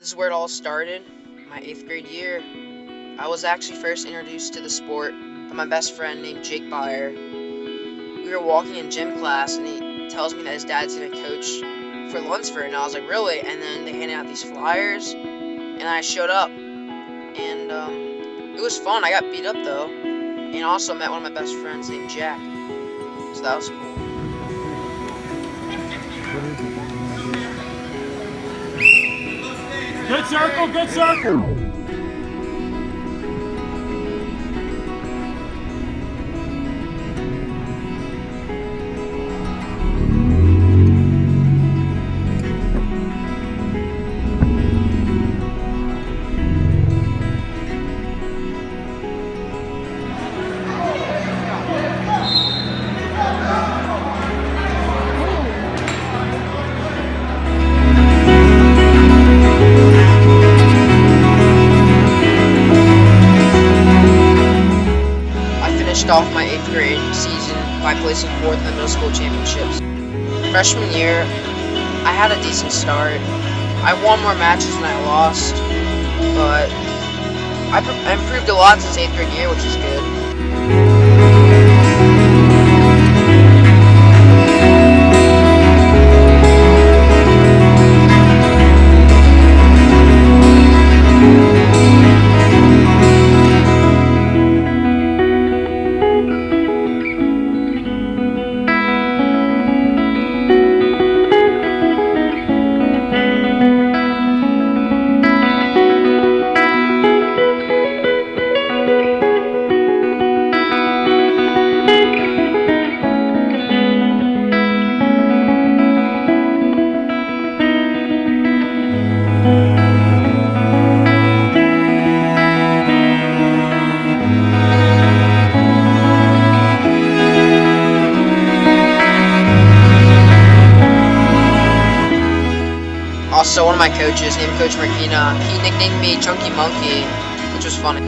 This is where it all started, my 8th grade year. I was actually first introduced to the sport by my best friend named Jake Byer. We were walking in gym class and he tells me that his dad's going to coach for Lunsford, and I was like, really? And then they handed out these flyers and I showed up, and it was fun. I got beat up though, and also met one of my best friends named Jack, so that was cool. Good circle, good circle. Off my 8th grade season by placing 4th in the middle school championships. Freshman year, I had a decent start. I won more matches than I lost, but I improved a lot since 8th grade year, which is good. Also, one of my coaches, named Coach Marquina, he nicknamed me Chunky Monkey, which was funny.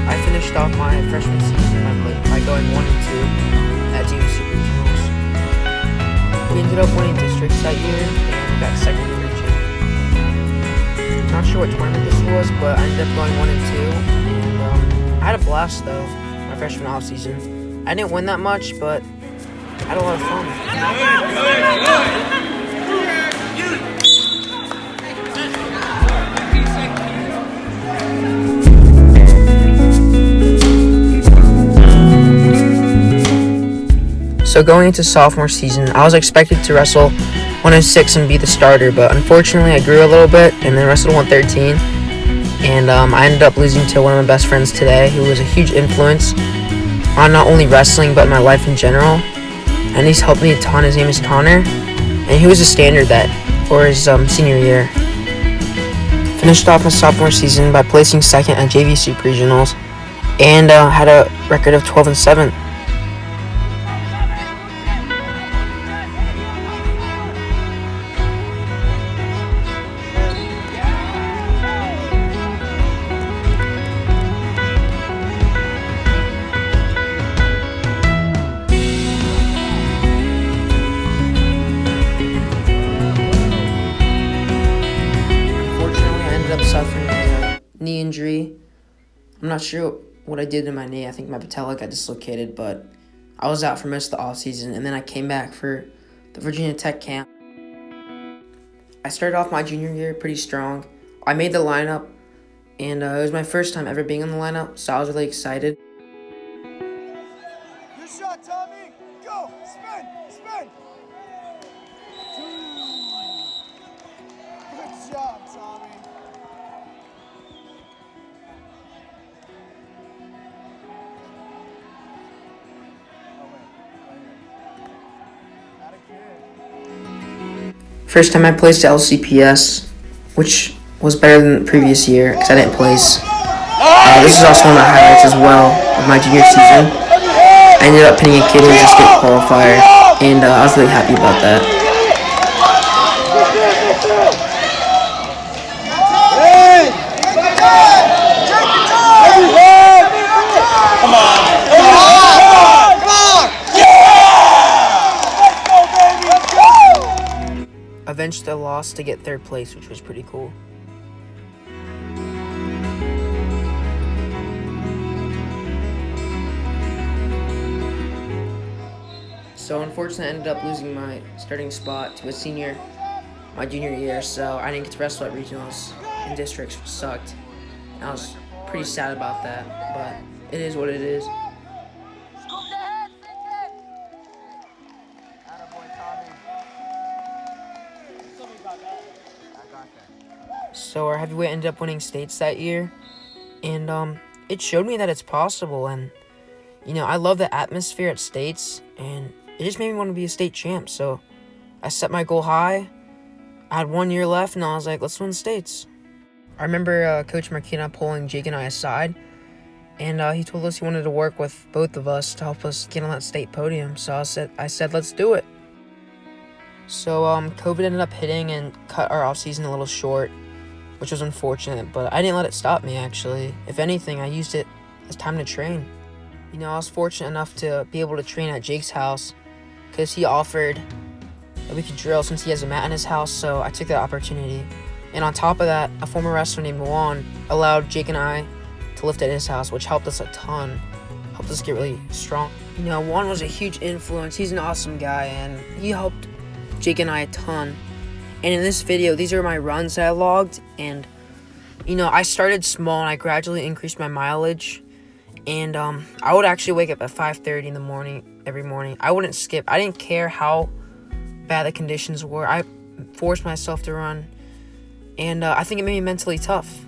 I finished off my freshman season by going 1-2 at JV Super Regionals. We ended up winning districts that year and got second in region. Not sure what tournament this was, but I ended up going 1-2, and I had a blast though. Freshman off season. I didn't win that much, but I had a lot of fun. So going into sophomore season, I was expected to wrestle 106 and be the starter, but unfortunately I grew a little bit and then wrestled 113. And I ended up losing to one of my best friends today, who was a huge influence on not only wrestling but my life in general. And he's helped me a ton. His name is Connor, and he was a standard for his senior year. Finished off my sophomore season by placing second at JV Super Regionals, and had a record of 12-7. Suffering a knee injury. I'm not sure what I did to my knee. I think my patella got dislocated, but I was out for most of the off season, and then I came back for the Virginia Tech camp. I started off my junior year pretty strong. I made the lineup, and it was my first time ever being in the lineup, so I was really excited. Good shot, Tommy. Go, spin, spin. Good job, Tommy. First time I placed LCPS, which was better than the previous year because I didn't place. This is also one of the highlights as well of my junior season. I ended up pinning a kid who was a state qualifier, and I was really happy about that. Come on! a loss to get third place, which was pretty cool. So unfortunately, I ended up losing my starting spot to a senior my junior year, so I didn't get to wrestle at regionals and districts, which sucked. And I was pretty sad about that, but it is what it is. So our heavyweight ended up winning states that year, and it showed me that it's possible. And I love the atmosphere at states, and it just made me want to be a state champ. So I set my goal high. I had 1 year left, and I was like, let's win states. I remember Coach Marquina pulling Jake and I aside, and he told us he wanted to work with both of us to help us get on that state podium. So I said, let's do it. So COVID ended up hitting and cut our off-season a little short, which was unfortunate, but I didn't let it stop me, actually. If anything, I used it as time to train. I was fortunate enough to be able to train at Jake's house because he offered that we could drill since he has a mat in his house, so I took that opportunity. And on top of that, a former wrestler named Juan allowed Jake and I to lift at his house, which helped us a ton, helped us get really strong. Juan was a huge influence. He's an awesome guy, and he helped Jake and I a ton. And in this video, these are my runs that I logged, and I started small and I gradually increased my mileage. And I would actually wake up at 5:30 in the morning every morning. I wouldn't skip. I didn't care how bad the conditions were. I forced myself to run, and I think it made me mentally tough.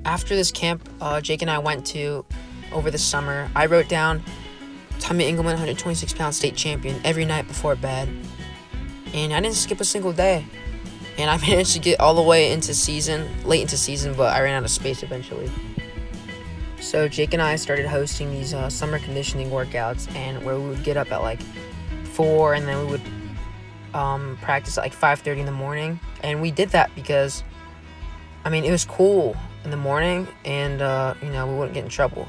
After this camp Jake and I went to over the summer, I wrote down Tommy Engelman, 126-pound state champion, every night before bed. And I didn't skip a single day. And I managed to get all the way into late into season, but I ran out of space eventually. So Jake and I started hosting these summer conditioning workouts, and where we would get up at like 4, and then we would practice at like 5:30 in the morning. And we did that because, it was cool in the morning, and we wouldn't get in trouble.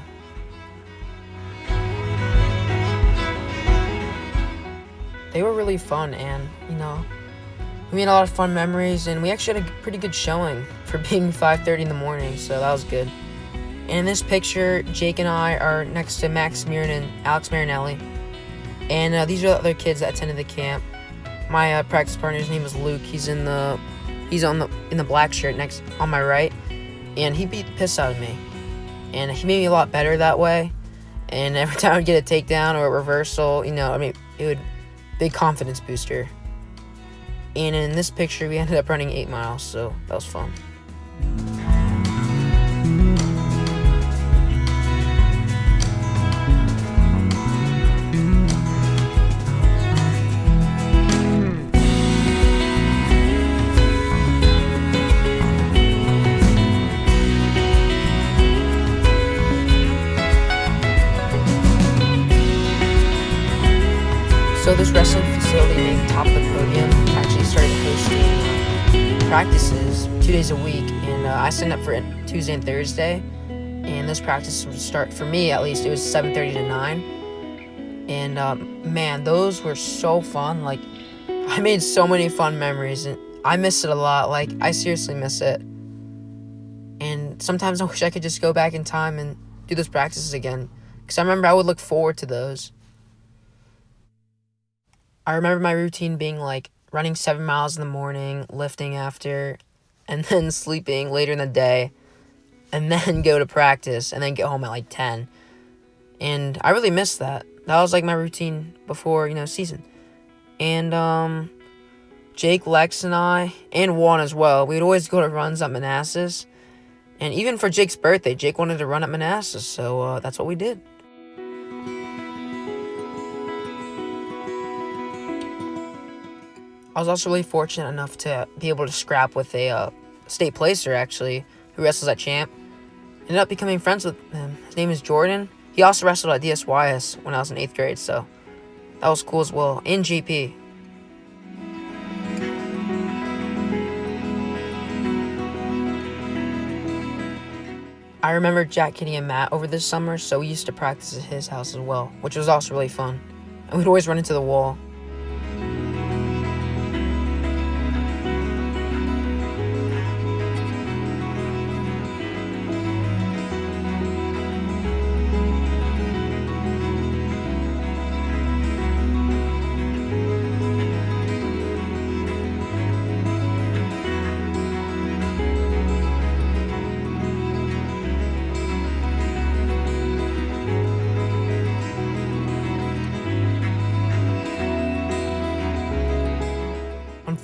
They were really fun, and we made a lot of fun memories, and we actually had a pretty good showing for being 5:30 in the morning, so that was good. And in this picture, Jake and I are next to Max Mirren and Alex Marinelli, and these are the other kids that attended the camp. My practice partner's name is Luke. He's in the black shirt next on my right, and he beat the piss out of me, and he made me a lot better that way. And every time I'd get a takedown or a reversal, it would big confidence booster. And in this picture, we ended up running 8 miles, so that was fun. So this wrestling facility named Top of the Podium actually started hosting practices 2 days a week, and I signed up for it Tuesday and Thursday, and those practices would start, for me at least, it was 7:30 to 9, and man, those were so fun. Like, I made so many fun memories, and I miss it a lot. Like, I seriously miss it, and sometimes I wish I could just go back in time and do those practices again, because I remember I would look forward to those. I remember my routine being like running 7 miles in the morning, lifting after, and then sleeping later in the day, and then go to practice, and then get home at like 10. And I really missed that. That was like my routine before, season. And Jake, Lex, and I, and Juan as well, we would always go to runs at Manassas. And even for Jake's birthday, Jake wanted to run at Manassas, so that's what we did. I was also really fortunate enough to be able to scrap with a state placer, actually, who wrestles at Champ. Ended up becoming friends with him. His name is Jordan. He also wrestled at DSYS when I was in 8th grade, so that was cool as well. In GP. I remember Jack, Kitty, and Matt over this summer, so we used to practice at his house as well, which was also really fun. And we'd always run into the wall.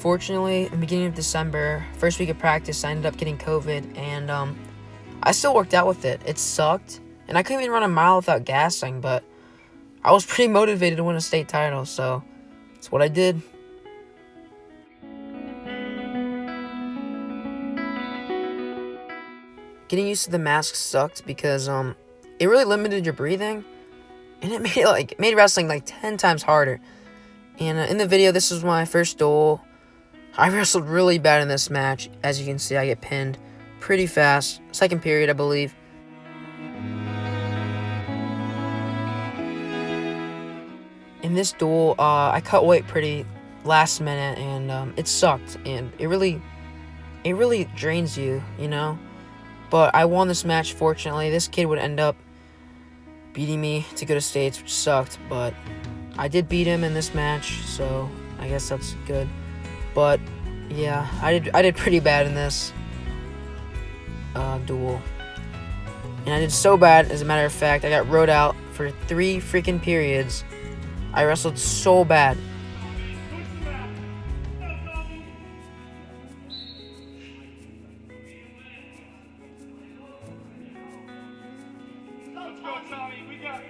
unfortunately, in the beginning of December, first week of practice, I ended up getting COVID, and I still worked out with it. It sucked, and I couldn't even run a mile without gassing, but I was pretty motivated to win a state title, so that's what I did. Getting used to the mask sucked because it really limited your breathing, and it made wrestling like 10 times harder. And in the video, this was my first duel. I wrestled really bad in this match. As you can see, I get pinned pretty fast. Second period, I believe. In this duel, I cut weight pretty last minute, and it sucked. And it really drains you, you know. But I won this match, fortunately. This kid would end up beating me to go to states, which sucked. But I did beat him in this match, so I guess that's good. But yeah, I did pretty bad in this duel. And I did so bad, as a matter of fact, I got rode out for 3 freaking periods. I wrestled so bad. Let's go, Tommy. We got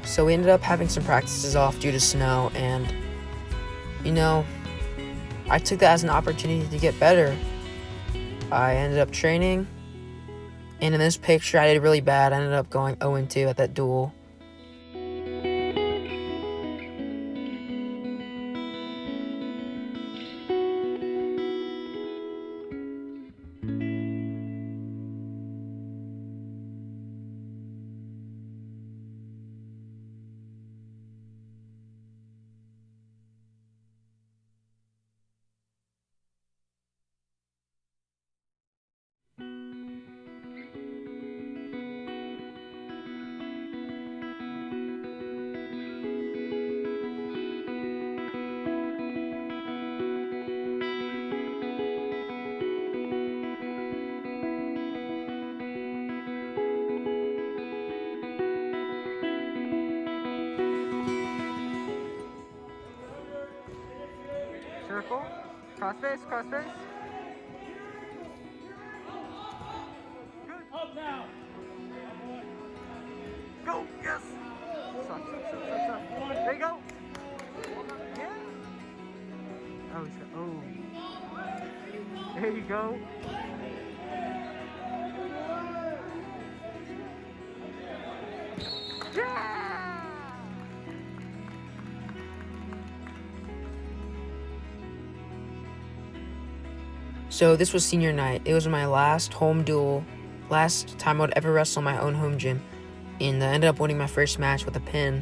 So we ended up having some practices off due to snow, and, you know, I took that as an opportunity to get better. I ended up training, and in this picture, I did really bad. I ended up going 0-2 at that duel. Circle, crossface, crossface. up now. Go, yes. Stop. There you go. Yeah. Oh, there you go. Yeah. So this was senior night. It was my last home duel, last time I would ever wrestle in my own home gym, and I ended up winning my first match with a pin.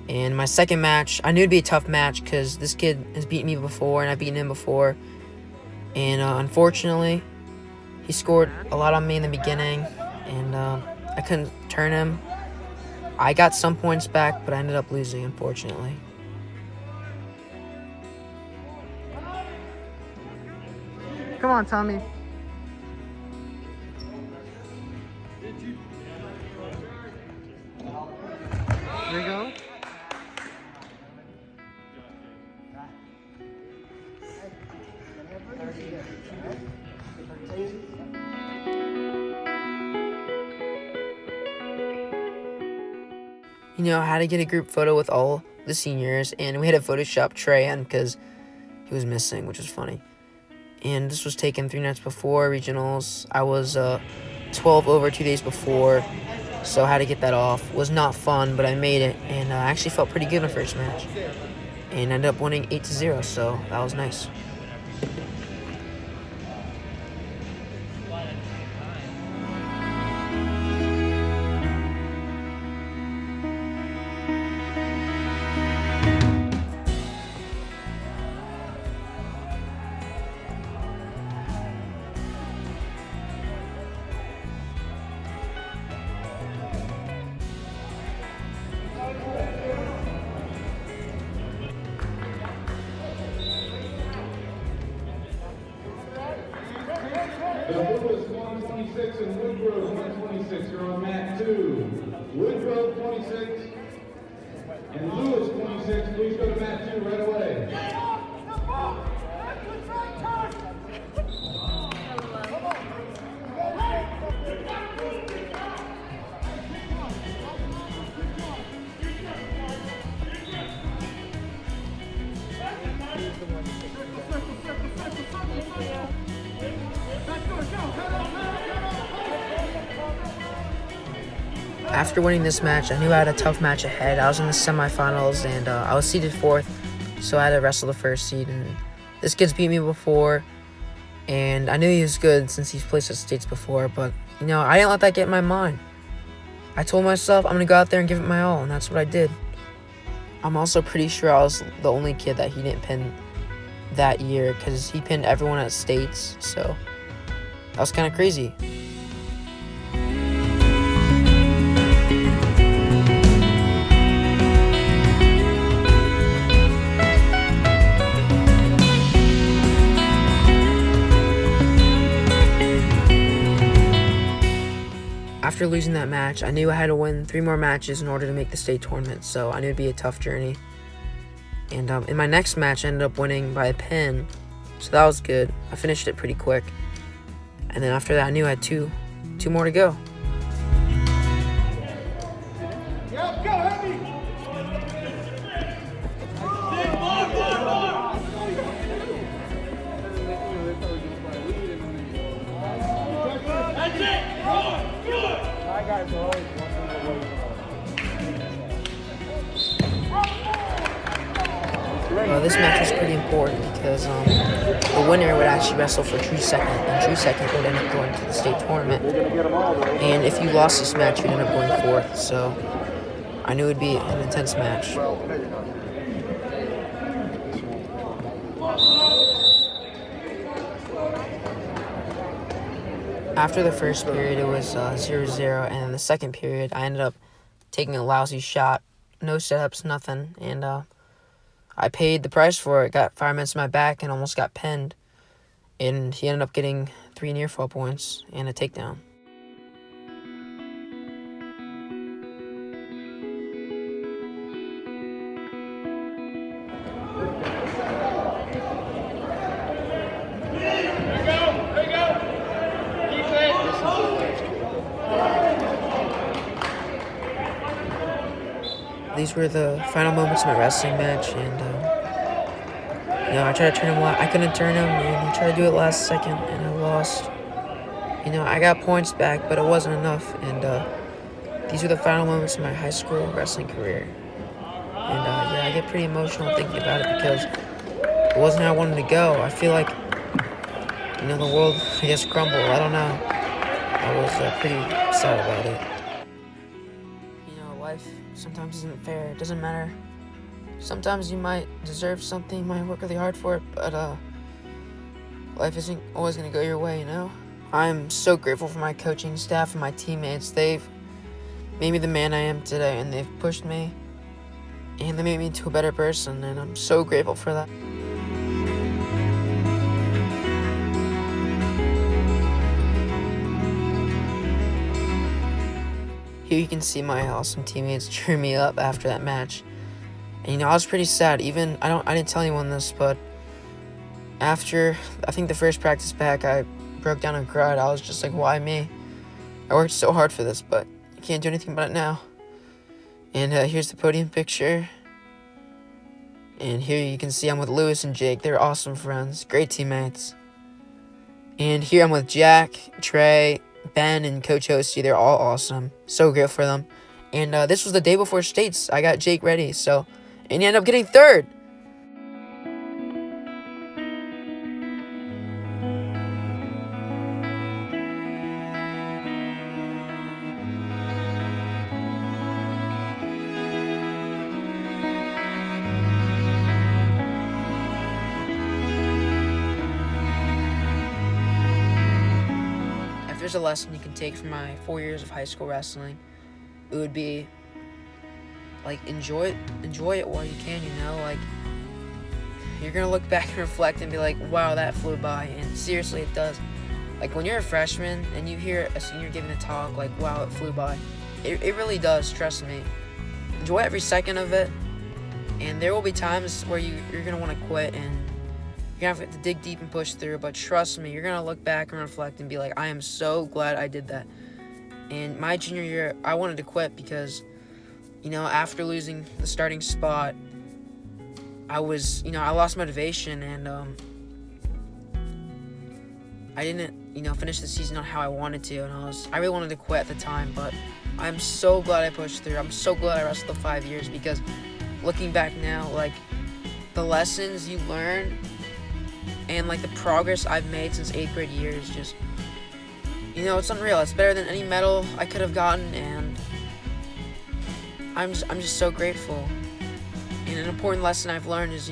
And my second match, I knew it'd be a tough match because this kid has beaten me before, and I've beaten him before. And unfortunately, he scored a lot on me in the beginning, and I couldn't turn him. I got some points back, but I ended up losing, unfortunately. Come on, Tommy. There you go. You know, I had to get a group photo with all the seniors, and we had to Photoshop Trey in because he was missing, which was funny. And this was taken 3 nights before regionals. I was 12 over 2 days before, so I had to get that off. Was not fun, but I made it, and I actually felt pretty good in the first match. And ended up winning 8-0, so that was nice. The blue is 126 and Woodgrove 126. You're on mat 2. Woodgrove 26 and Lewis 26. Please go to mat 2 right away. After winning this match, I knew I had a tough match ahead. I was in the semifinals, and I was seeded 4th, so I had to wrestle the first seed. And this kid's beat me before, and I knew he was good since he's placed at states before, but, you know, I didn't let that get in my mind. I told myself I'm going to go out there and give it my all, and that's what I did. I'm also pretty sure I was the only kid that he didn't pin that year, because he pinned everyone at states, so that was kind of crazy. After losing that match, I knew I had to win 3 more matches in order to make the state tournament, so I knew it'd be a tough journey. And in my next match, I ended up winning by a pin, so that was good. I finished it pretty quick. And then after that, I knew I had two more to go. Yep, go, heavy. That's it! Good! My guys are always one thing away. This match was pretty important because the winner would actually wrestle for true second, and true second would end up going to the state tournament. And if you lost this match, you'd end up going 4th, so I knew it would be an intense match. After the first period, it was 0-0, and in the second period, I ended up taking a lousy shot. No setups, nothing, and I paid the price for it. Got 5 minutes in my back and almost got pinned. And he ended up getting 3 near fall points and a takedown. These were the final moments of my wrestling match, and you know, I tried to turn him. I couldn't turn him, and I tried to do it last second, and I lost. You know, I got points back, but it wasn't enough. And these were the final moments of my high school wrestling career. And yeah, I get pretty emotional thinking about it because it wasn't how I wanted to go. I feel like, you know, the world, I guess, crumbled. I don't know. I was pretty sad about it. Life sometimes isn't fair. It doesn't matter. Sometimes you might deserve something, you might work really hard for it, but life isn't always going to go your way, you know? I'm so grateful for my coaching staff and my teammates. They've made me the man I am today, and they've pushed me, and they made me into a better person, and I'm so grateful for that. Here you can see my awesome teammates cheer me up after that match. And I was pretty sad. I didn't tell anyone this, but after I think the first practice back, I broke down and cried. I was just like, why me? I worked so hard for this, but I can't do anything about it now. And here's the podium picture. And here you can see I'm with Lewis and Jake. They're awesome friends, great teammates. And here I'm with Jack, Trey, Ben, and Coach Hosty. They're all awesome. So grateful for them. And this was the day before states. I got Jake ready, and he ended up getting third. If there's a lesson you can take from my 4 years of high school wrestling, it would be, like, enjoy it while you can, like, you're gonna look back and reflect and be like, wow, that flew by, and seriously, it does. Like, when you're a freshman and you hear a senior giving a talk, like, wow, it flew by, it really does, trust me. Enjoy every second of it, and there will be times where you're gonna want to quit, and you're gonna have to dig deep and push through, but trust me, you're gonna look back and reflect and be like, I am so glad I did that. And my junior year, I wanted to quit because, after losing the starting spot, I lost motivation, and I didn't, finish the season on how I wanted to, and I really wanted to quit at the time, but I'm so glad I pushed through. I'm so glad I wrestled the 5 years, because looking back now, like, the lessons you learn and, like, the progress I've made since 8th grade year is just, it's unreal. It's better than any medal I could have gotten, and I'm just so grateful. And an important lesson I've learned is,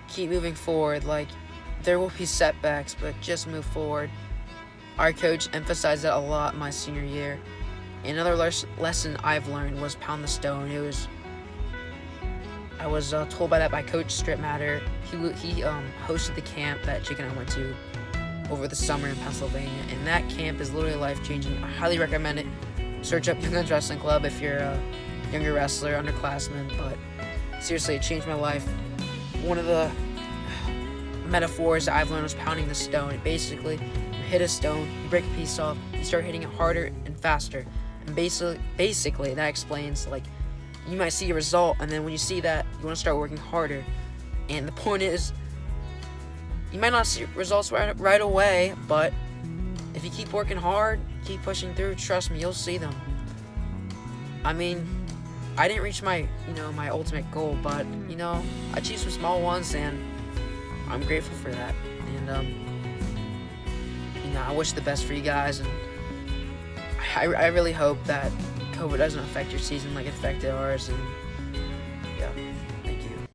keep moving forward. Like, there will be setbacks, but just move forward. Our coach emphasized that a lot my senior year. Another lesson I've learned was pound the stone. I was told by Coach Strip Matter. He hosted the camp that Jake and I went to over the summer in Pennsylvania, and that camp is literally life-changing. I highly recommend it. Search up Young Guns Wrestling Club if you're a younger wrestler, underclassman, but seriously, it changed my life. One of the metaphors that I've learned was pounding the stone. Basically, you hit a stone, you break a piece off, you start hitting it harder and faster, and basically that explains, like, you might see a result, and then when you see that, you want to start working harder. And the point is, you might not see results right away, but if you keep working hard, keep pushing through, trust me, you'll see them. I mean, I didn't reach my ultimate goal, but, I achieved some small ones, and I'm grateful for that. And, I wish the best for you guys, and I really hope that COVID doesn't affect your season like it affected ours, and, yeah.